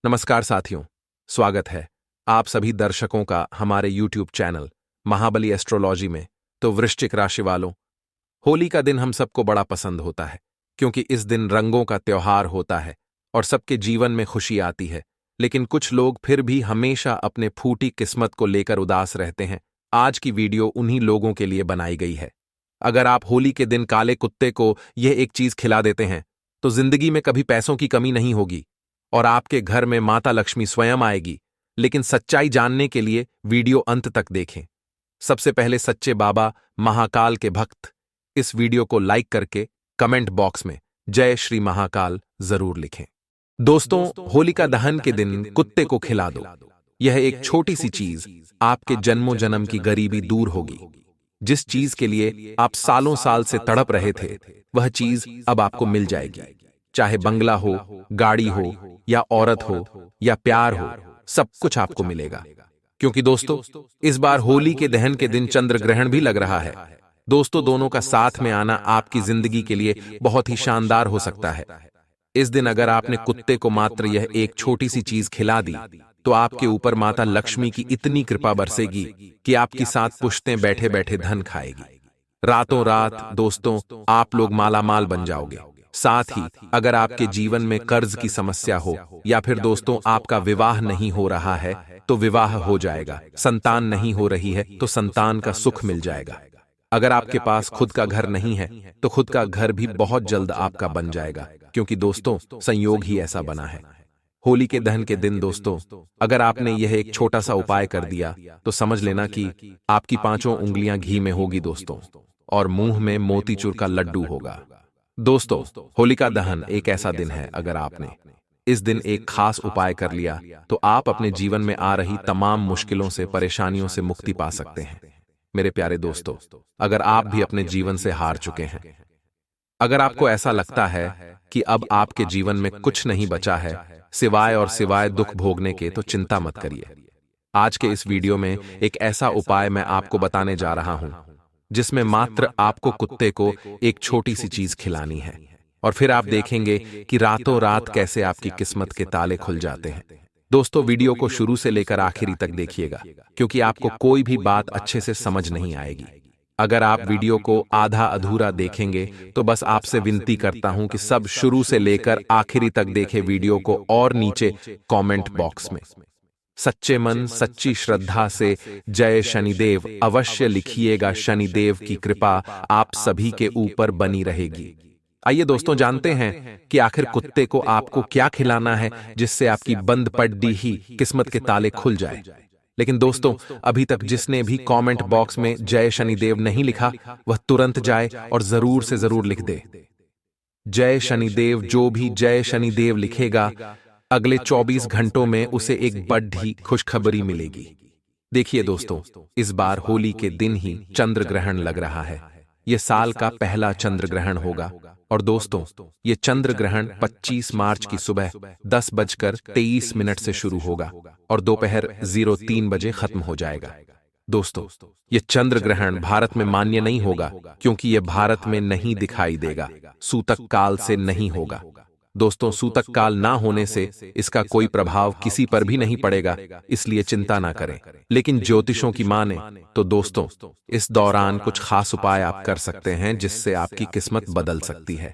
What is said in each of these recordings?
नमस्कार साथियों, स्वागत है आप सभी दर्शकों का हमारे YouTube चैनल महाबली एस्ट्रोलॉजी में। तो वृश्चिक राशि वालों, होली का दिन हम सबको बड़ा पसंद होता है क्योंकि इस दिन रंगों का त्योहार होता है और सबके जीवन में खुशी आती है। लेकिन कुछ लोग फिर भी हमेशा अपने फूटी किस्मत को लेकर उदास रहते हैं। आज की वीडियो उन्हीं लोगों के लिए बनाई गई है। अगर आप होली के दिन काले कुत्ते को यह एक चीज खिला देते हैं तो जिंदगी में कभी पैसों की कमी नहीं होगी और आपके घर में माता लक्ष्मी स्वयं आएगी। लेकिन सच्चाई जानने के लिए वीडियो अंत तक देखें। सबसे पहले सच्चे बाबा महाकाल के भक्त इस वीडियो को लाइक करके कमेंट बॉक्स में जय श्री महाकाल जरूर लिखें। दोस्तों, होलिका दहन के दिन कुत्ते को खिला दो। यह एक छोटी सी चीज आपके जन्मों जन्म की गरीबी दूर होगी। जिस चीज के लिए आप सालों साल से तड़प रहे थे, वह चीज अब आपको मिल जाएगी। चाहे बंगला हो, गाड़ी हो, या औरत हो, या प्यार हो, सब कुछ आपको मिलेगा। क्योंकि दोस्तों, इस बार होली के दहन के दिन चंद्र ग्रहण भी लग रहा है। दोस्तों, दोनों का साथ में आना आपकी जिंदगी के लिए बहुत ही शानदार हो सकता है। इस दिन अगर आपने कुत्ते को मात्र यह एक छोटी सी चीज खिला दी तो आपके ऊपर माता लक्ष्मी की इतनी कृपा बरसेगी कि आपकी सात पुश्तें बैठे बैठे धन खाएगी। रातों रात दोस्तों, आप लोग मालामाल बन जाओगे। साथ ही अगर आपके जीवन में कर्ज की समस्या हो या फिर दोस्तों आपका विवाह नहीं हो रहा है तो विवाह हो जाएगा। संतान नहीं हो रही है तो संतान का सुख मिल जाएगा। अगर आपके पास खुद का घर नहीं है तो खुद का घर भी बहुत जल्द आपका बन जाएगा, क्योंकि दोस्तों संयोग ही ऐसा बना है। होली के दहन के दिन दोस्तों, अगर आपने यह एक छोटा सा उपाय कर दिया तो समझ लेना कि आपकी पांचों उंगलियां घी में होगी दोस्तों, और मुंह में मोतीचूर का लड्डू होगा। दोस्तों, होलिका दहन एक ऐसा दिन है, अगर आपने इस दिन एक खास उपाय कर लिया तो आप अपने जीवन में आ रही तमाम मुश्किलों से, परेशानियों से मुक्ति पा सकते हैं। मेरे प्यारे दोस्तों, अगर आप भी अपने जीवन से हार चुके हैं, अगर आपको ऐसा लगता है कि अब आपके जीवन में कुछ नहीं बचा है सिवाय दुख भोगने के, तो चिंता मत करिए। आज के इस वीडियो में एक ऐसा उपाय मैं आपको बताने जा रहा हूं जिसमें मात्र आपको कुत्ते को एक छोटी सी चीज खिलानी है और फिर आप देखेंगे कि रातों रात कैसे आपकी किस्मत के ताले खुल जाते हैं। दोस्तों, वीडियो को शुरू से लेकर आखिरी तक देखिएगा, क्योंकि आपको कोई भी बात अच्छे से समझ नहीं आएगी। अगर आप वीडियो को आधा अधूरा देखेंगे तो बस आपसे विनती करता हूं कि सब शुरू से लेकर आखिरी तक देखें वीडियो को, और नीचे कमेंट बॉक्स में सच्चे मन सच्ची श्रद्धा से जय शनिदेव अवश्य लिखिएगा। शनिदेव की कृपा आप सभी के ऊपर बनी रहेगी। आइए दोस्तों, जानते हैं कि आखिर कुत्ते को आपको क्या खिलाना है जिससे आपकी बंद पड़ी ही किस्मत के ताले खुल जाए। लेकिन दोस्तों, अभी तक जिसने भी कमेंट बॉक्स में जय शनिदेव नहीं लिखा, वह तुरंत जाए और जरूर से जरूर लिख दे जय शनिदेव। जो भी जय शनिदेव लिखेगा, अगले 24 घंटों में उसे एक बड़ी खुशखबरी मिलेगी। देखिए दोस्तों, इस बार होली के दिन ही चंद्र ग्रहण लग रहा है। यह साल का पहला चंद्र ग्रहण होगा और दोस्तों, ये चंद्र ग्रहण 25 मार्च की सुबह 10:23 से शुरू होगा और दोपहर 03 बजे खत्म हो जाएगा। दोस्तों, ये चंद्र ग्रहण भारत में मान्य नहीं होगा, क्योंकि यह भारत में नहीं दिखाई देगा। सूतक काल से नहीं होगा। दोस्तों, सूतक काल ना होने से इसका कोई प्रभाव किसी पर भी नहीं पड़ेगा, इसलिए चिंता ना करें। लेकिन ज्योतिषों की माने तो दोस्तों, इस दौरान कुछ खास उपाय आप कर सकते हैं जिससे आपकी किस्मत बदल सकती है।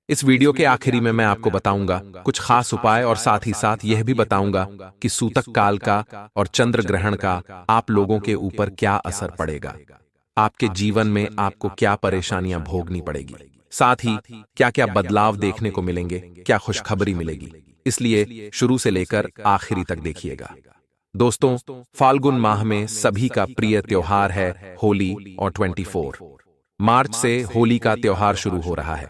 इस वीडियो के आखिरी में मैं आपको बताऊंगा कुछ खास उपाय, और साथ ही साथ यह भी बताऊंगा कि सूतक काल का और चंद्र ग्रहण का आप लोगों के ऊपर क्या असर पड़ेगा, आपके जीवन में आपको क्या परेशानियां भोगनी पड़ेगी, साथ ही क्या क्या बदलाव देखने को मिलेंगे, क्या खुशखबरी मिलेगी। इसलिए शुरू से लेकर आखिरी तक देखिएगा। दोस्तों, फाल्गुन माह में सभी का प्रिय त्योहार है होली, और 24 मार्च से होली का त्योहार शुरू हो रहा है।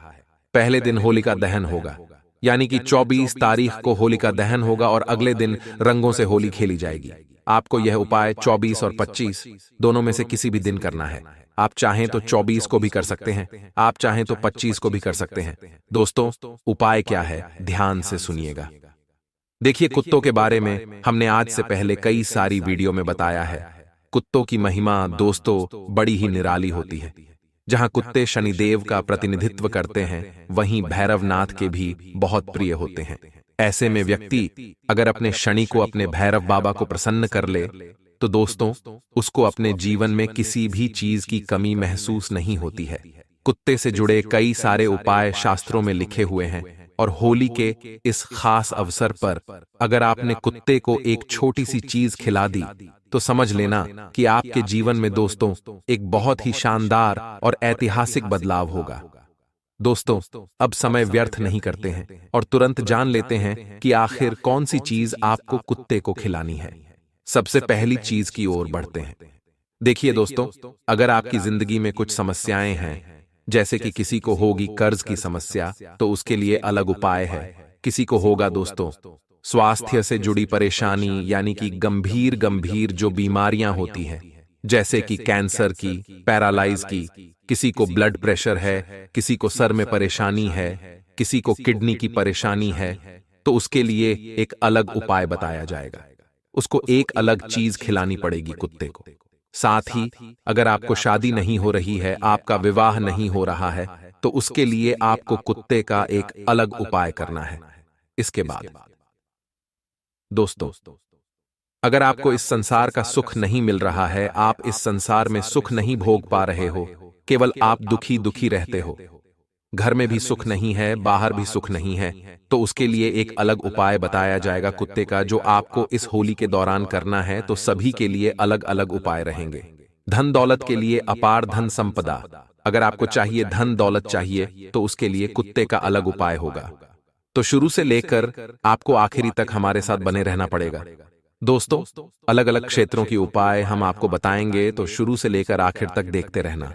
पहले दिन होलिका दहन होगा, यानी कि 24 तारीख को होलिका दहन होगा और अगले दिन रंगों से होली खेली जाएगी। आपको यह उपाय 24 और 25 दोनों में से किसी भी दिन करना है। आप चाहें तो 24 को भी कर सकते हैं, आप चाहें तो 25 को भी कर सकते हैं। दोस्तों, उपाय क्या है, ध्यान से सुनिएगा। देखिए, कुत्तों के बारे में हमने आज से पहले कई सारी वीडियो में बताया है। कुत्तों की महिमा दोस्तों बड़ी ही निराली होती है। जहां कुत्ते शनिदेव का प्रतिनिधित्व करते हैं, वहीं भैरवनाथ के भी बहुत प्रिय होते हैं। ऐसे में व्यक्ति अगर अपने शनि को अपने भैरव बाबा को प्रसन्न कर ले तो दोस्तों उसको अपने जीवन में किसी भी चीज की कमी महसूस नहीं होती है। कुत्ते से जुड़े कई सारे उपाय शास्त्रों में लिखे हुए हैं और होली के इस खास अवसर पर अगर आपने कुत्ते को एक छोटी सी चीज खिला दी तो समझ लेना कि आपके जीवन में दोस्तों एक बहुत ही शानदार और ऐतिहासिक बदलाव होगा। दोस्तों अब समय व्यर्थ नहीं करते हैं और तुरंत जान लेते हैं कि आखिर कौन सी चीज आपको कुत्ते को खिलानी है। सबसे पहली चीज की ओर बढ़ते हैं। देखिए दोस्तों, अगर आपकी जिंदगी में कुछ समस्याएं हैं, जैसे कि किसी को होगी कर्ज की समस्या, तो उसके लिए अलग उपाय है। किसी को होगा दोस्तों स्वास्थ्य से जुड़ी परेशानी, यानी कि गंभीर गंभीर जो बीमारियां होती हैं, जैसे कि कैंसर की, पैरालाइज की, किसी को ब्लड प्रेशर है, किसी को सर में परेशानी है, किसी को किडनी की परेशानी है, तो उसके लिए एक अलग उपाय बताया जाएगा। उसको एक अलग चीज खिलानी पड़ेगी कुत्ते को। साथ ही अगर आपको शादी नहीं हो रही है, आपका विवाह नहीं हो रहा है, तो उसके लिए आपको कुत्ते का एक अलग उपाय करना है। इसके बाद दोस्तों, अगर आपको इस संसार का सुख नहीं मिल रहा है, आप इस संसार में सुख नहीं भोग पा रहे हो, केवल आप दुखी दुखी रहते हो, घर में भी सुख नहीं है, बाहर भी सुख नहीं है, तो उसके लिए एक अलग उपाय बताया जाएगा कुत्ते का, जो आपको इस होली के दौरान करना है। तो सभी के लिए अलग अलग उपाय रहेंगे। धन दौलत के लिए अपार धन संपदा, अगर आपको चाहिए धन दौलत चाहिए तो उसके लिए कुत्ते का अलग उपाय होगा। तो शुरू से लेकर आपको आखिरी तक हमारे साथ बने रहना पड़ेगा। दोस्तों अलग अलग क्षेत्रों की उपाय हम आपको बताएंगे, तो शुरू से लेकर आखिर तक देखते रहना।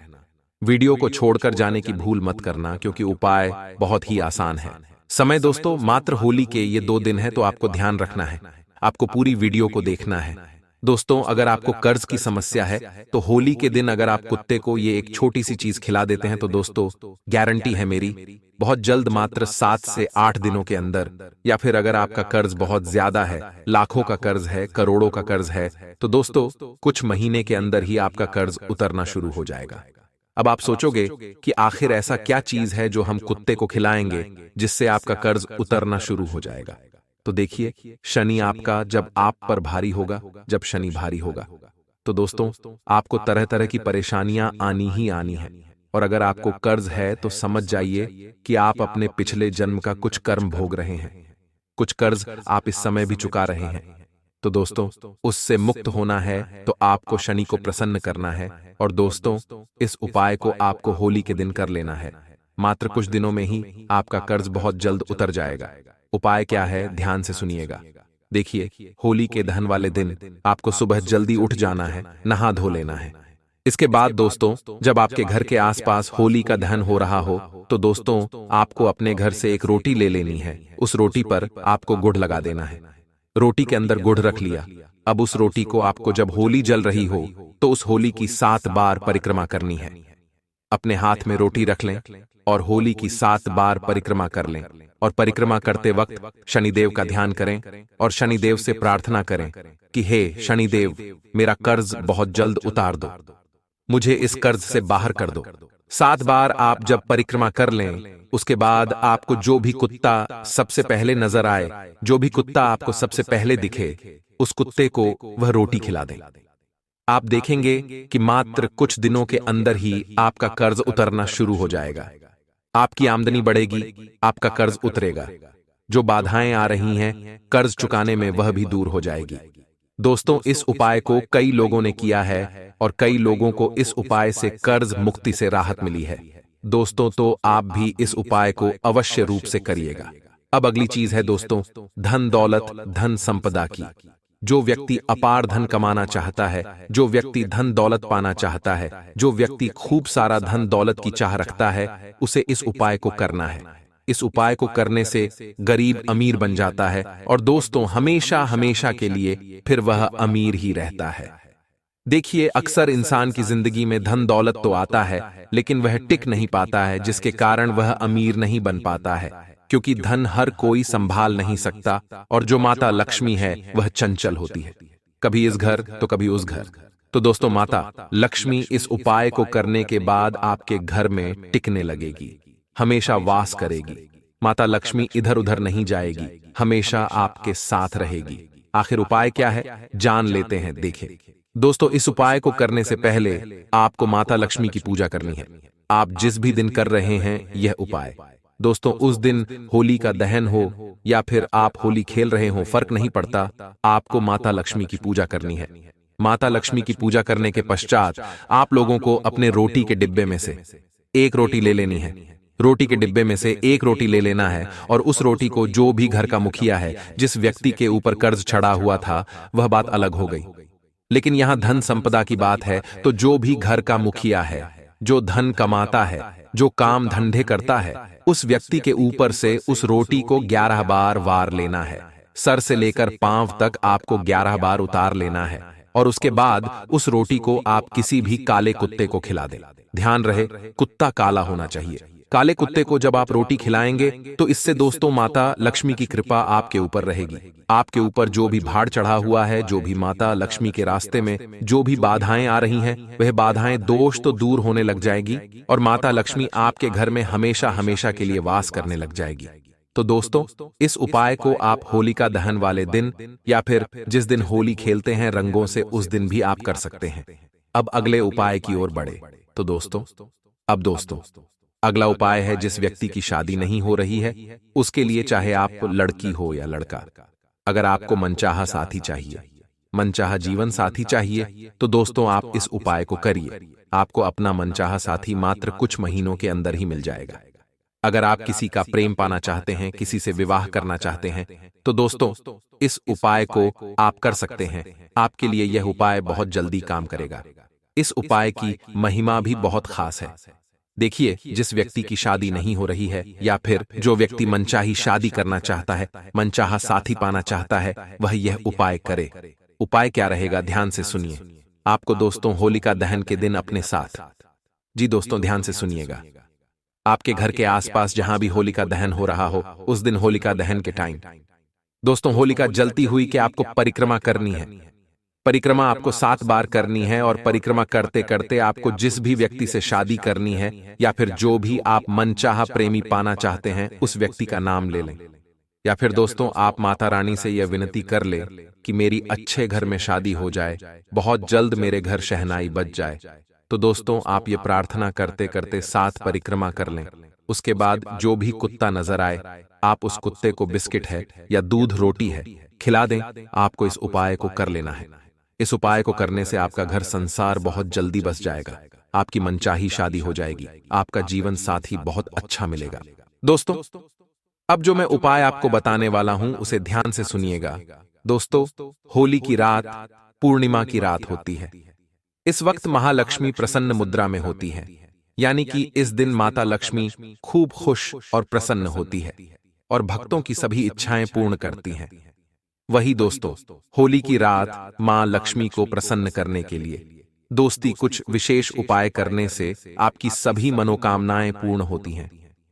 वीडियो को छोड़कर जाने की भूल मत करना, क्योंकि उपाय बहुत ही आसान है। समय दोस्तों मात्र होली के ये 2 दिन है, तो आपको ध्यान रखना है, आपको पूरी वीडियो को देखना है। दोस्तों अगर आपको कर्ज की समस्या है, तो होली के दिन अगर आप कुत्ते को ये एक छोटी सी चीज खिला देते हैं, तो दोस्तों गारंटी है मेरी, बहुत जल्द मात्र 7 से 8 दिनों के अंदर, या फिर अगर आपका कर्ज बहुत ज्यादा है, लाखों का कर्ज है, करोड़ों का कर्ज है, तो दोस्तों कुछ महीने के अंदर ही आपका कर्ज उतरना शुरू हो जाएगा। अब आप सोचोगे कि आखिर ऐसा क्या चीज है जो हम कुत्ते को खिलाएंगे जिससे आपका कर्ज उतरना शुरू हो जाएगा। तो देखिए, शनि आपका जब आप पर भारी होगा, जब शनि भारी होगा, तो दोस्तों आपको तरह तरह की परेशानियां आनी ही आनी है। और अगर आपको कर्ज है तो समझ जाइए कि आप अपने पिछले जन्म का कुछ कर्म भोग रहे हैं, कुछ कर्ज आप इस समय भी चुका रहे हैं। तो दोस्तों उससे मुक्त होना है तो आपको शनि को प्रसन्न करना है। और दोस्तों इस उपाय को आपको होली के दिन कर लेना है। मात्र कुछ दिनों में ही आपका कर्ज बहुत जल्द उतर जाएगा। उपाय क्या है, ध्यान से सुनिएगा। देखिए, होली के दहन वाले दिन आपको सुबह जल्दी उठ जाना है, नहा धो लेना है। इसके बाद दोस्तों जब आपके घर के आसपास होली का दहन हो रहा हो, तो दोस्तों आपको अपने घर से एक रोटी ले लेनी है। उस रोटी पर आपको गुड़ लगा देना है। रोटी के अंदर गुड़ रख लिया। अब उस रोटी को आपको जब होली जल रही हो तो उस होली की 7 बार परिक्रमा करनी है। अपने हाथ में रोटी रख लें और होली की 7 बार परिक्रमा कर लें। और परिक्रमा करते वक्त शनिदेव का ध्यान करें और शनिदेव से प्रार्थना करें कि हे शनिदेव, मेरा कर्ज बहुत जल्द उतार दो, मुझे इस कर्ज से बाहर कर दो। 7 बार आप जब परिक्रमा कर लें, उसके बाद आपको जो भी कुत्ता सबसे पहले नजर आए, जो भी कुत्ता आपको सबसे पहले दिखे, उस कुत्ते को वह रोटी खिला दें। आप देखेंगे कि मात्र कुछ दिनों के अंदर ही आपका कर्ज उतरना शुरू हो जाएगा। आपकी आमदनी बढ़ेगी, आपका कर्ज उतरेगा, जो बाधाएं आ रही हैं कर्ज चुकाने में वह भी दूर हो जाएगी। दोस्तों इस उपाय को कई लोगों ने किया है और कई लोगों को इस उपाय से कर्ज मुक्ति से राहत मिली है। दोस्तों तो आप भी इस उपाय को अवश्य रूप से करिएगा। अब अगली चीज है दोस्तों धन दौलत धन संपदा की। जो व्यक्ति अपार धन कमाना चाहता है, जो व्यक्ति धन दौलत पाना चाहता है, जो व्यक्ति खूब सारा धन दौलत की चाह रखता है, उसे इस उपाय को करना है। इस उपाय को करने से गरीब अमीर बन जाता है और दोस्तों हमेशा हमेशा के लिए फिर वह अमीर ही रहता है। देखिए, अक्सर इंसान की जिंदगी में धन दौलत तो आता है, लेकिन वह टिक नहीं पाता है, जिसके कारण वह अमीर नहीं बन पाता है, क्योंकि धन हर कोई संभाल नहीं सकता। और जो माता लक्ष्मी है वह चंचल होती है, कभी इस घर तो कभी उस घर। तो दोस्तों माता लक्ष्मी इस उपाय को करने के बाद आपके घर में टिकने लगेगी, हमेशा वास करेगी। माता लक्ष्मी इधर उधर नहीं जाएगी, हमेशा आपके साथ रहेगी। आखिर उपाय क्या है, जान लेते हैं, देखें। दोस्तों, इस उपाय को करने से पहले आपको माता लक्ष्मी की पूजा करनी है। आप जिस भी दिन कर रहे हैं यह उपाय, दोस्तों, उस दिन होली का दहन हो या फिर आप होली खेल रहे हो, फर्क नहीं पड़ता, आपको माता लक्ष्मी की पूजा करनी है। माता लक्ष्मी की पूजा करने के पश्चात आप लोगों को अपने रोटी के डिब्बे में से एक रोटी ले लेनी है। रोटी के डिब्बे में से एक रोटी ले लेना है और उस रोटी को जो भी घर का मुखिया है, जिस व्यक्ति के ऊपर कर्ज चढ़ा हुआ था, वह बात अलग हो गई। लेकिन यहां धन संपदा की बात है, तो जो भी घर का मुखिया है, जो धन कमाता है, जो काम धंधे करता है, उस व्यक्ति के ऊपर से उस रोटी को 11 बार वार लेना है। सर से लेकर पांव तक आपको 11 बार उतार लेना है और उसके बाद उस रोटी को आप किसी भी काले कुत्ते को खिला दें। ध्यान रहे, कुत्ता काला होना चाहिए। काले कुत्ते को जब आप रोटी खिलाएंगे तो इससे दोस्तों माता लक्ष्मी की कृपा आपके ऊपर रहेगी। आपके ऊपर जो भी भार चढ़ा हुआ है, जो भी माता लक्ष्मी के रास्ते में जो भी बाधाएं आ रही हैं, वह बाधाएं दोष तो दूर होने लग जाएगी और माता लक्ष्मी आपके घर में हमेशा हमेशा के लिए वास करने लग जाएगी। तो दोस्तों, इस उपाय को आप होलिका दहन वाले दिन या फिर जिस दिन होली खेलते हैं रंगों से, उस दिन भी आप कर सकते हैं। अब अगले उपाय की ओर बढ़े तो दोस्तों, अगला उपाय है, जिस व्यक्ति की शादी नहीं हो रही है, उसके लिए, चाहे आप लड़की हो या लड़का, अगर आपको मनचाहा साथी चाहिए, मनचाहा जीवन साथी चाहिए, तो दोस्तों आप इस उपाय को करिए। आपको अपना मनचाहा साथी मात्र कुछ महीनों के अंदर ही मिल जाएगा। अगर आप किसी का प्रेम पाना चाहते हैं, किसी से विवाह करना चाहते हैं, तो दोस्तों इस उपाय को आप कर सकते हैं। आपके लिए यह उपाय बहुत जल्दी काम करेगा। इस उपाय की महिमा भी बहुत खास है। देखिए, जिस व्यक्ति की शादी नहीं हो रही है या फिर जो व्यक्ति मनचाही शादी करना चाहता है, मनचाहा साथी पाना चाहता है, वह यह उपाय करे। उपाय क्या रहेगा, ध्यान से सुनिए। आपको दोस्तों होलिका दहन के दिन अपने साथ, जी दोस्तों ध्यान से सुनिएगा, आपके घर के आसपास जहां भी होलिका दहन हो रहा हो, उस दिन होलिका दहन के टाइम दोस्तों होलिका जलती हुई कि आपको परिक्रमा करनी है। परिक्रमा आपको 7 बार करनी है और परिक्रमा करते करते आपको जिस भी व्यक्ति से शादी करनी है या फिर जो भी आप मनचाहा प्रेमी पाना चाहते हैं, उस व्यक्ति का नाम ले लें। या फिर दोस्तों आप माता रानी से यह विनती कर ले कि मेरी अच्छे घर में शादी हो जाए, बहुत जल्द मेरे घर शहनाई बज जाए। तो दोस्तों आप ये प्रार्थना करते करते 7 परिक्रमा कर लें। उसके बाद जो भी कुत्ता नजर आए, आप उस कुत्ते को बिस्किट है या दूध रोटी है खिला दें। आपको इस उपाय को कर लेना है। इस उपाय को करने से आपका घर संसार बहुत जल्दी बस जाएगा, आपकी मनचाही शादी हो जाएगी, आपका जीवन साथी बहुत अच्छा मिलेगा। दोस्तों अब जो मैं उपाय आपको बताने वाला हूं उसे ध्यान से सुनिएगा। दोस्तों होली की रात पूर्णिमा की रात होती है। इस वक्त महालक्ष्मी प्रसन्न मुद्रा में होती है, यानी कि इस दिन माता लक्ष्मी खूब खुश और प्रसन्न होती है और भक्तों की सभी इच्छाएं पूर्ण करती हैं। वही दोस्तों होली की रात मां लक्ष्मी को प्रसन्न करने के लिए दोस्ती कुछ विशेष उपाय करने से आपकी सभी मनोकामनाएं पूर्ण होती हैं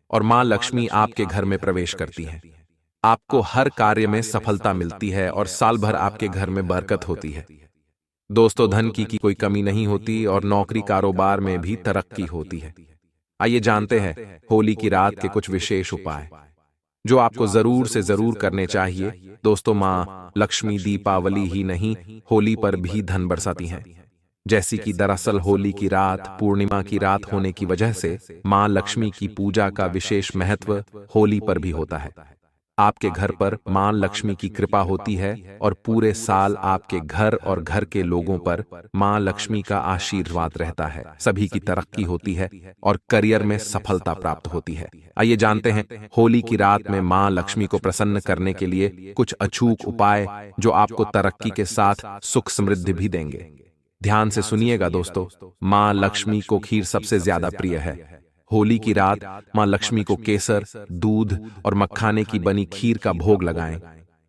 और मां लक्ष्मी आपके घर में प्रवेश करती हैं। आपको हर कार्य में सफलता मिलती है और साल भर आपके घर में बरकत होती है। दोस्तों धन की कोई कमी नहीं होती और नौकरी कारोबार में भी तरक्की होती है। आइए जानते हैं होली की रात के कुछ विशेष उपाय जो आपको जरूर से जरूर करने चाहिए। दोस्तों मां लक्ष्मी दीपावली ही नहीं, होली पर भी धन बरसाती हैं। जैसी कि दरअसल होली की रात पूर्णिमा की रात होने की वजह से मां लक्ष्मी की पूजा का विशेष महत्व होली पर भी होता है। आपके घर पर मां लक्ष्मी की कृपा होती है और पूरे साल आपके घर और घर के लोगों पर मां लक्ष्मी का आशीर्वाद रहता है। सभी की तरक्की होती है और करियर में सफलता प्राप्त होती है। आइए जानते हैं होली की रात में मां लक्ष्मी को प्रसन्न करने के लिए कुछ अचूक उपाय जो आपको तरक्की के साथ सुख समृद्धि भी देंगे। ध्यान से सुनिएगा दोस्तों, मां लक्ष्मी को खीर सबसे ज्यादा प्रिय है। होली की रात मां लक्ष्मी को केसर, दूध और मखाने की बनी खीर का भोग लगाएं।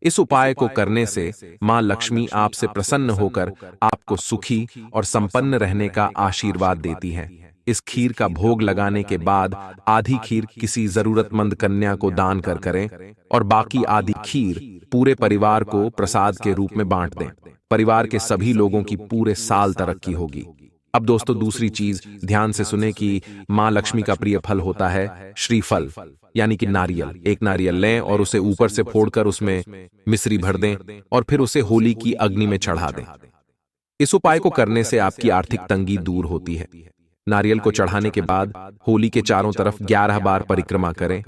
इस उपाय को करने से मां लक्ष्मी आपसे प्रसन्न होकर आपको सुखी और संपन्न रहने का आशीर्वाद देती हैं। इस खीर का भोग लगाने के बाद आधी खीर किसी जरूरतमंद कन्या को दान कर करें और बाकी आधी खीर पूरे परिवार को प्रसाद के रूप में बांट दें। परिवार के सभी लोगों की पूरे साल तरक्की होगी। अब दोस्तों दूसरी चीज ध्यान से सुने कि मां लक्ष्मी का प्रिय फल होता है श्रीफल। यानी कि नारियल। एक नारियल लें और उसे ऊपर से फोड़कर उसमें मिश्री भर दें और फिर उसे होली की अग्नि में चढ़ा दें। इस उपाय को करने से आपकी आर्थिक तंगी दूर होती है। नारियल को चढ़ाने के बाद होली के चारों तरफ 11 बार परिक्रमा करें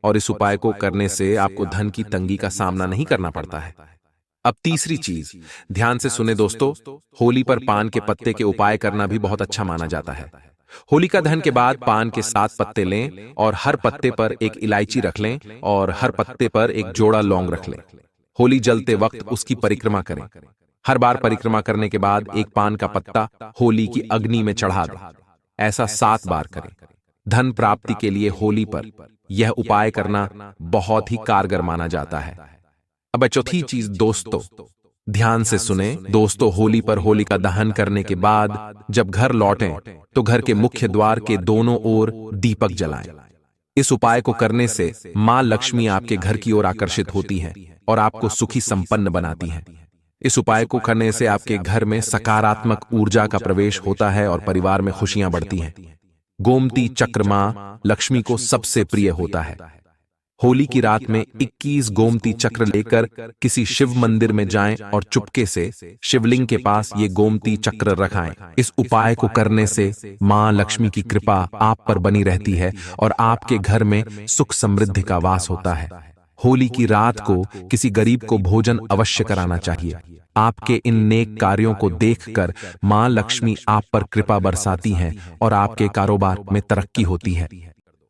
और इस उपाय को करने से आपको धन की तंगी का सामना नहीं करना पड़ता है। अब तीसरी चीज, ध्यान से सुने दोस्तों, होली पर पान के पत्ते के उपाय करना भी बहुत अच्छा माना जाता है। होलिका दहन के बाद पान के 7 पत्ते लें और हर पत्ते पर एक इलायची रख लें और हर पत्ते पर एक जोड़ा लौंग रख लें। होली जलते वक्त उसकी परिक्रमा करें। हर बार परिक्रमा करने के बाद एक पान का पत्ता होली की अग्नि में चढ़ा दें। ऐसा 7 बार करें। धन प्राप्ति के लिए होली पर यह उपाय करना बहुत ही कारगर माना जाता है। अब चौथी चीज दोस्तों, ध्यान से सुने दोस्तों, होली पर होलिका दहन करने के बाद जब घर लौटें तो घर के मुख्य द्वार के दोनों ओर दीपक जलाएं। इस उपाय को करने से मां लक्ष्मी आपके घर की ओर आकर्षित होती हैं और आपको सुखी संपन्न बनाती हैं। इस उपाय को करने से आपके घर में सकारात्मक ऊर्जा का प्रवेश होता है और परिवार में खुशियां बढ़ती हैं। गोमती चक्र मां लक्ष्मी को सबसे प्रिय होता है। होली की रात में 21 गोमती चक्र लेकर किसी शिव मंदिर में जाएं और चुपके से शिवलिंग के पास ये गोमती चक्र रखाएं। इस उपाय को करने से मां लक्ष्मी की कृपा आप पर बनी रहती है और आपके घर में सुख समृद्धि का वास होता है। होली की रात को किसी गरीब को भोजन अवश्य कराना चाहिए। आपके इन नेक कार्यों को देखकर मां लक्ष्मी आप पर कृपा बरसाती हैं और आपके कारोबार में तरक्की होती है।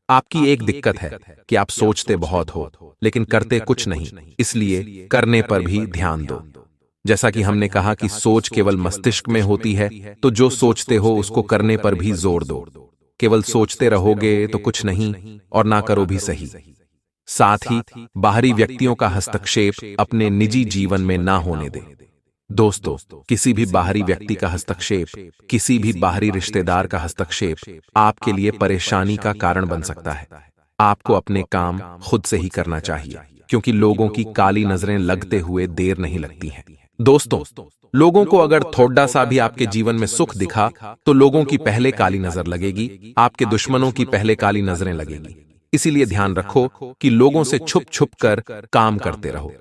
आपकी एक दिक्कत है कि आप सोचते बहुत हो लेकिन करते कुछ नहीं, इसलिए करने पर भी ध्यान दो। जैसा कि हमने कहा कि सोच केवल मस्तिष्क में होती है, तो जो सोचते हो उसको करने पर भी जोर दो। केवल सोचते रहोगे तो कुछ नहीं और ना करो भी सही। साथ ही बाहरी व्यक्तियों का हस्तक्षेप अपने निजी जीवन में ना होने दें। दोस्तों, किसी भी बाहरी व्यक्ति का हस्तक्षेप, किसी भी बाहरी रिश्तेदार का हस्तक्षेप आपके लिए परेशानी का कारण बन सकता है। आपको अपने काम खुद से ही करना चाहिए, क्योंकि लोगों की काली नजरें लगते हुए देर नहीं लगती हैं। दोस्तों, लोगों को अगर थोड़ा सा भी आपके जीवन में सुख दिखा तो लोगों की पहले काली नजर लगेगी, आपके दुश्मनों की पहले काली नजरें लगेगी। इसीलिए ध्यान रखो कि लोगों से छुप छुप कर काम करते रहो।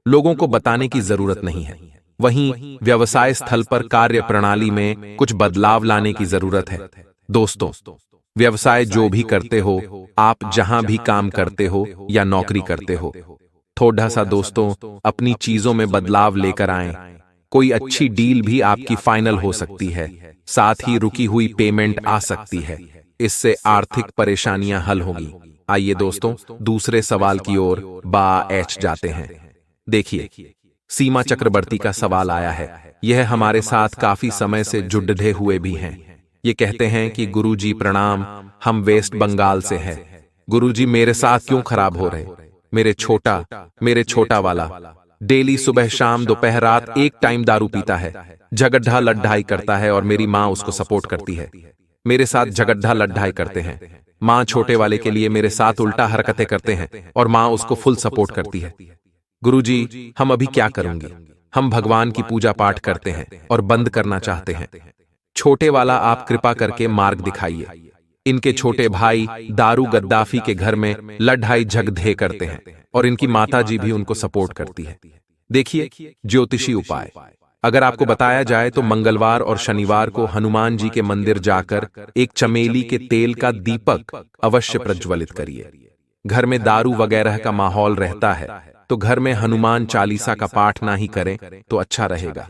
लोगों को बताने की जरूरत नहीं है। वहीं व्यवसाय स्थल पर कार्य प्रणाली में कुछ बदलाव लाने की जरूरत है। दोस्तों, व्यवसाय जो भी करते हो, आप जहां भी काम करते हो या नौकरी करते हो, थोड़ा सा दोस्तों अपनी चीजों में बदलाव लेकर आएं। कोई अच्छी डील भी आपकी फाइनल हो सकती है, साथ ही रुकी हुई पेमेंट आ सकती है। इससे आर्थिक परेशानियां हल होंगी। आइए दोस्तों दूसरे सवाल की ओर जाते हैं। देखिए, सीमा चक्रवर्ती का सवाल आया है। यह हमारे साथ काफी समय से जुड़े हुए भी हैं। ये कहते हैं कि गुरुजी प्रणाम, हम वेस्ट बंगाल से हैं। गुरुजी मेरे साथ क्यों खराब हो रहे? मेरे छोटा वाला डेली सुबह शाम दोपहर रात एक टाइम दारू पीता है, झगड्ढा लड्ढाई करता है और मेरी माँ उसको सपोर्ट करती है। मेरे साथ झगड्ढा लड्ढाई करते हैं। माँ छोटे वाले के लिए मेरे साथ उल्टा हरकतें करते हैं और माँ उसको फुल सपोर्ट करती है। गुरुजी, हम अभी क्या करेंगे? हम भगवान की पूजा पाठ करते हैं और बंद करना चाहते हैं। छोटे वाला आप कृपा करके मार्ग दिखाइए। इनके छोटे भाई दारू गद्दाफी के घर में लड़ाई झगड़े करते हैं और इनकी माताजी भी उनको सपोर्ट करती है। देखिए, ज्योतिषी उपाय अगर आपको बताया जाए तो मंगलवार और शनिवार को हनुमान जी के मंदिर जाकर एक चमेली के तेल का दीपक अवश्य प्रज्वलित करिए। घर में दारू वगैरह का माहौल रहता है तो घर में हनुमान चालीसा का पाठ ना ही करें तो अच्छा रहेगा।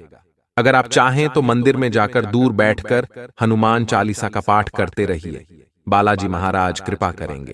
अगर आप चाहें तो मंदिर में जाकर दूर बैठकर हनुमान चालीसा का पाठ करते रहिए। बालाजी महाराज कृपा करेंगे।